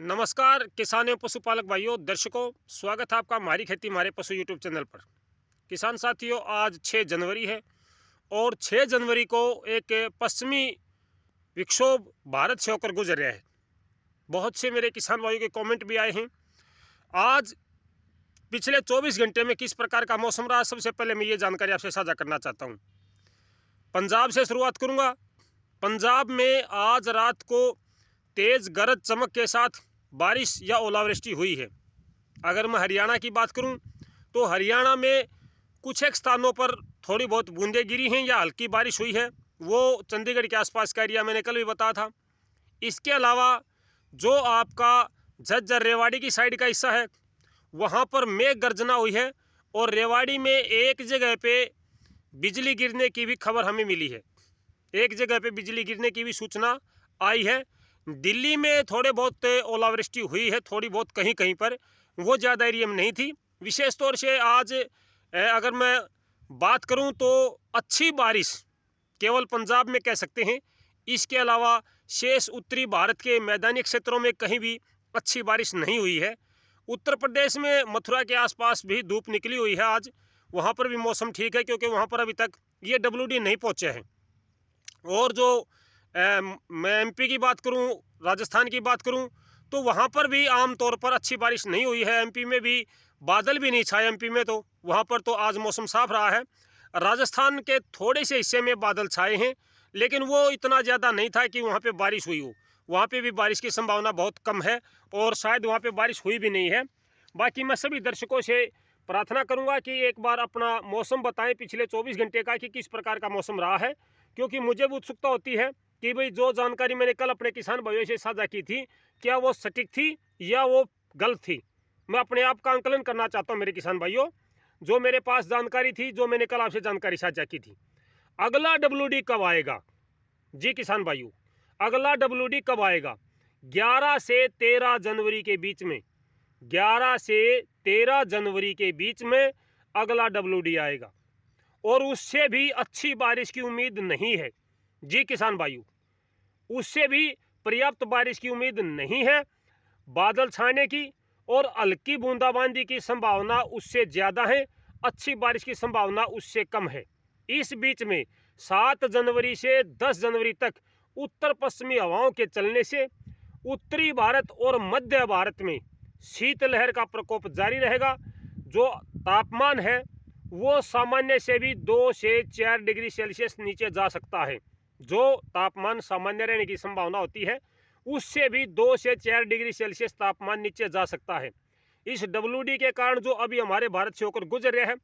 नमस्कार किसान एवं पशुपालक भाइयों दर्शकों, स्वागत है आपका हमारी खेती हमारे पशु यूट्यूब चैनल पर। किसान साथियों, आज 6 जनवरी है और 6 जनवरी को एक पश्चिमी विक्षोभ भारत से होकर गुजर रहा है। बहुत से मेरे किसान भाइयों के कमेंट भी आए हैं। आज पिछले 24 घंटे में किस प्रकार का मौसम रहा, सबसे पहले मैं ये जानकारी आपसे साझा करना चाहता हूँ। पंजाब से शुरुआत करूँगा। पंजाब में आज रात को तेज़ गरज चमक के साथ बारिश या ओलावृष्टि हुई है। अगर मैं हरियाणा की बात करूं तो हरियाणा में कुछ एक स्थानों पर थोड़ी बहुत बूंदें गिरी हैं या हल्की बारिश हुई है। वो चंडीगढ़ के आसपास का एरिया मैंने कल भी बताया था। इसके अलावा जो आपका झज्जर रेवाड़ी की साइड का हिस्सा है वहाँ पर मेघ गर्जना हुई है और रेवाड़ी में एक जगह पे बिजली गिरने की भी खबर हमें मिली है। एक जगह पे बिजली गिरने की भी सूचना आई है। दिल्ली में थोड़े बहुत ओलावृष्टि हुई है, थोड़ी बहुत कहीं कहीं पर, वो ज़्यादा एरिया में नहीं थी। विशेष तौर से आज अगर मैं बात करूं तो अच्छी बारिश केवल पंजाब में कह सकते हैं। इसके अलावा शेष उत्तरी भारत के मैदानी क्षेत्रों में कहीं भी अच्छी बारिश नहीं हुई है। उत्तर प्रदेश में मथुरा के आसपास भी धूप निकली हुई है आज, वहाँ पर भी मौसम ठीक है क्योंकि वहाँ पर अभी तक ये WD नहीं पहुँचे हैं। और जो मैं MP की बात करूं, राजस्थान की बात करूं तो वहाँ पर भी आम तौर पर अच्छी बारिश नहीं हुई है। MP में भी बादल भी नहीं छाए। MP में तो वहाँ पर तो आज मौसम साफ रहा है। राजस्थान के थोड़े से हिस्से में बादल छाए हैं, लेकिन वो इतना ज़्यादा नहीं था कि वहाँ पे बारिश हुई हो। वहाँ पे भी बारिश की संभावना बहुत कम है और शायद वहाँ पे बारिश हुई भी नहीं है। बाकी मैं सभी दर्शकों से प्रार्थना करूँगा कि एक बार अपना मौसम बताएं पिछले 24 घंटे का कि किस प्रकार का मौसम रहा है, क्योंकि मुझे भी उत्सुकता होती है कि भाई जो जानकारी मैंने कल अपने किसान भाइयों से साझा की थी क्या वो सटीक थी या वो गलत थी। मैं अपने आप का आंकलन करना चाहता हूँ मेरे किसान भाइयों। जो मेरे पास जानकारी थी, जो मैंने कल आपसे जानकारी साझा की थी। अगला WD कब आएगा जी किसान भाइयों? अगला WD कब आएगा? 11 से 13 जनवरी के बीच में, 11 से 13 जनवरी के बीच में अगला WD आएगा और उससे भी अच्छी बारिश की उम्मीद नहीं है जी किसान भाइयों। उससे भी पर्याप्त बारिश की उम्मीद नहीं है। बादल छाने की और हल्की बूंदाबांदी की संभावना उससे ज़्यादा है, अच्छी बारिश की संभावना उससे कम है। इस बीच में 7 जनवरी से 10 जनवरी तक उत्तर पश्चिमी हवाओं के चलने से उत्तरी भारत और मध्य भारत में शीतलहर का प्रकोप जारी रहेगा। जो तापमान है वो सामान्य से भी 2 से 4 डिग्री सेल्सियस नीचे जा सकता है। जो तापमान सामान्य रहने की संभावना होती है उससे भी 2 से 4 डिग्री सेल्सियस तापमान नीचे जा सकता है। इस WD के कारण जो अभी हमारे भारत से होकर गुजर रहा है,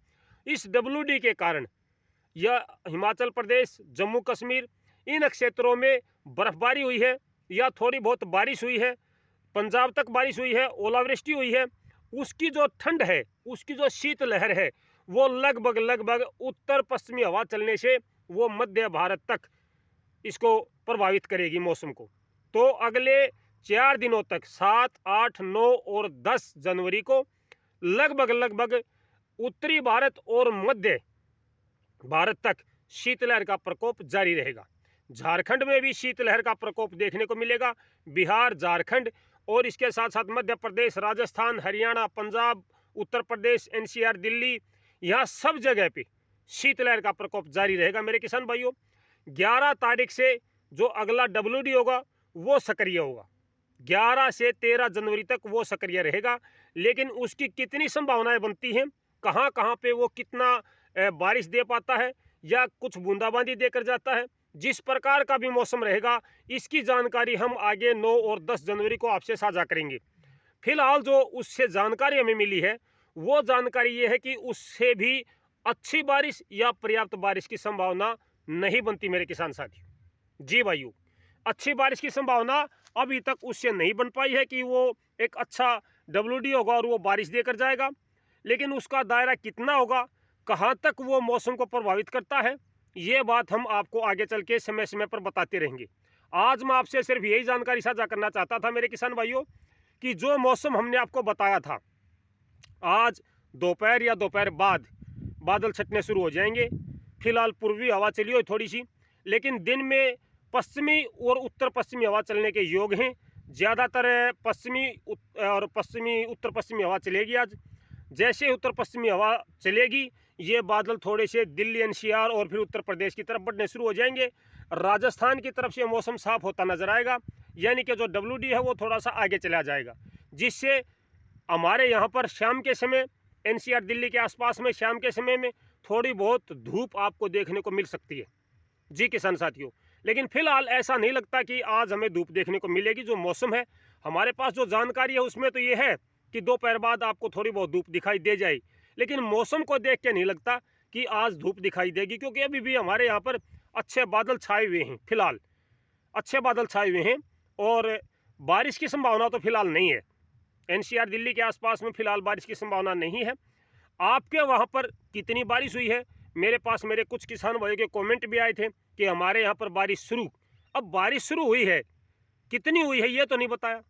इस WD के कारण यह हिमाचल प्रदेश, जम्मू कश्मीर, इन क्षेत्रों में बर्फबारी हुई है या थोड़ी बहुत बारिश हुई है, पंजाब तक बारिश हुई है, ओलावृष्टि हुई है। उसकी जो ठंड है, उसकी जो शीतलहर है, वो लगभग उत्तर पश्चिमी हवा चलने से वो मध्य भारत तक इसको प्रभावित करेगी मौसम को। तो अगले 4 दिनों तक 7, 8, 9 और 10 जनवरी को लगभग उत्तरी भारत और मध्य भारत तक शीतलहर का प्रकोप जारी रहेगा। झारखंड में भी शीतलहर का प्रकोप देखने को मिलेगा। बिहार, झारखंड और इसके साथ साथ मध्य प्रदेश, राजस्थान, हरियाणा, पंजाब, उत्तर प्रदेश, NCR, दिल्ली, यहाँ सब जगह पे शीतलहर का प्रकोप जारी रहेगा मेरे किसान भाइयों। 11 तारीख से जो अगला WD होगा वो सक्रिय होगा। 11 से 13 जनवरी तक वो सक्रिय रहेगा, लेकिन उसकी कितनी संभावनाएं बनती हैं, कहाँ कहाँ पे वो कितना बारिश दे पाता है या कुछ बूंदाबांदी देकर जाता है, जिस प्रकार का भी मौसम रहेगा इसकी जानकारी हम आगे 9 और 10 जनवरी को आपसे साझा करेंगे। फिलहाल जो उससे जानकारी हमें मिली है वो जानकारी ये है कि उससे भी अच्छी बारिश या पर्याप्त बारिश की संभावना नहीं बनती मेरे किसान साथियों। जी भाइयों, अच्छी बारिश की संभावना अभी तक उससे नहीं बन पाई है कि वो एक अच्छा WD होगा और वो बारिश देकर जाएगा, लेकिन उसका दायरा कितना होगा, कहाँ तक वो मौसम को प्रभावित करता है, ये बात हम आपको आगे चल के समय समय पर बताते रहेंगे। आज मैं आपसे सिर्फ यही जानकारी साझा करना चाहता था मेरे किसान भाइयों कि जो मौसम हमने आपको बताया था, आज दोपहर या दोपहर बाद बादल छटने शुरू हो जाएंगे। फिलहाल पूर्वी हवा चली हुई थोड़ी सी, लेकिन दिन में पश्चिमी और उत्तर पश्चिमी हवा चलने के योग हैं, ज़्यादातर पश्चिमी उत्तर पश्चिमी हवा चलेगी आज। जैसे उत्तर पश्चिमी हवा चलेगी ये बादल थोड़े से दिल्ली एनसीआर और फिर उत्तर प्रदेश की तरफ बढ़ने शुरू हो जाएंगे। राजस्थान की तरफ से मौसम साफ होता नजर आएगा, यानी कि जो WD है वो थोड़ा सा आगे चला जाएगा, जिससे हमारे यहाँ पर शाम के समय एनसीआर दिल्ली के आसपास में शाम के समय में थोड़ी बहुत धूप आपको देखने को मिल सकती है जी किसान साथियों। लेकिन फिलहाल ऐसा नहीं लगता कि आज हमें धूप देखने को मिलेगी। जो मौसम है हमारे पास जो जानकारी है उसमें तो ये है कि दोपहर बाद आपको थोड़ी बहुत धूप दिखाई दे जाए, लेकिन मौसम को देख के नहीं लगता कि आज धूप दिखाई देगी, क्योंकि अभी भी हमारे यहाँ पर अच्छे बादल छाए हुए हैं। फिलहाल अच्छे बादल छाए हुए हैं और बारिश की संभावना तो फिलहाल नहीं है। एनसीआर दिल्ली के आसपास में फिलहाल बारिश की संभावना नहीं है। आपके वहाँ पर कितनी बारिश हुई है? मेरे पास मेरे कुछ किसान भाइयों के कमेंट भी आए थे कि हमारे यहाँ पर बारिश शुरू। अब बारिश शुरू हुई है, कितनी हुई है ये तो नहीं बताया।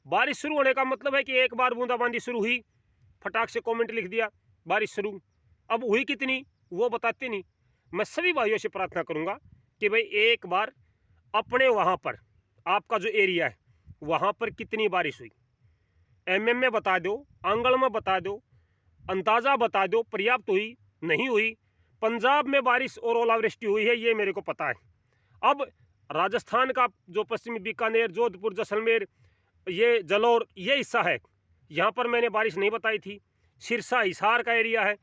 बारिश शुरू होने का मतलब है कि एक बार बूंदाबांदी शुरू हुई, फटाक से कमेंट लिख दिया बारिश शुरू। अब हुई कितनी वो बताते नहीं। मैं सभी भाइयों से प्रार्थना करूँगा कि भाई एक बार अपने वहाँ पर आपका जो एरिया है वहाँ पर कितनी बारिश हुई MM में बता दो, आंगल में बता दो, अंदाज़ा बता दो, पर्याप्त हुई नहीं हुई। पंजाब में बारिश और ओलावृष्टि हुई है ये मेरे को पता है। अब राजस्थान का जो पश्चिमी बीकानेर, जोधपुर, जैसलमेर, ये जलौर, ये हिस्सा है, यहाँ पर मैंने बारिश नहीं बताई थी। सिरसा हिसार का एरिया है,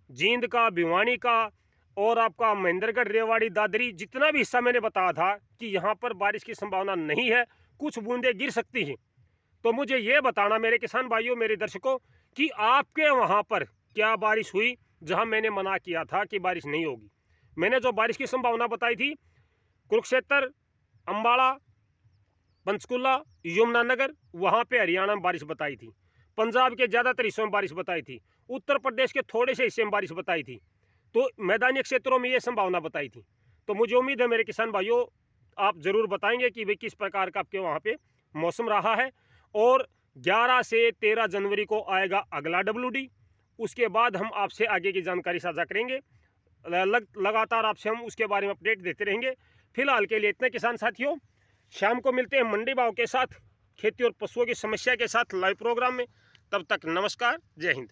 जींद का, भिवानी का और आपका महेंद्रगढ़, रेवाड़ी, दादरी, जितना भी हिस्सा मैंने बताया था कि यहाँ पर बारिश की संभावना नहीं है, कुछ बूंदें गिर सकती हैं। तो मुझे ये बताना मेरे किसान भाइयों, मेरे दर्शकों, कि आपके वहाँ पर क्या बारिश हुई जहाँ मैंने मना किया था कि बारिश नहीं होगी। मैंने जो बारिश की संभावना बताई थी कुरुक्षेत्र, अम्बाड़ा, पंचकुला, यमुनानगर, वहाँ पे हरियाणा में बारिश बताई थी। पंजाब के ज़्यादातर हिस्सों में बारिश बताई थी। उत्तर प्रदेश के थोड़े से हिस्से में बारिश बताई थी। तो मैदानी क्षेत्रों में ये संभावना बताई थी। तो मुझे उम्मीद है मेरे किसान भाइयों आप ज़रूर बताएंगे कि भाई किस प्रकार का आपके वहाँ पे मौसम रहा है। और 11 से 13 जनवरी को आएगा अगला WD। उसके बाद हम आपसे आगे की जानकारी साझा करेंगे। लगातार आपसे हम उसके बारे में अपडेट देते रहेंगे। फिलहाल के लिए इतने किसान साथियों, शाम को मिलते हैं मंडी भाव के साथ, खेती और पशुओं की समस्या के साथ लाइव प्रोग्राम में। तब तक नमस्कार, जय हिंद।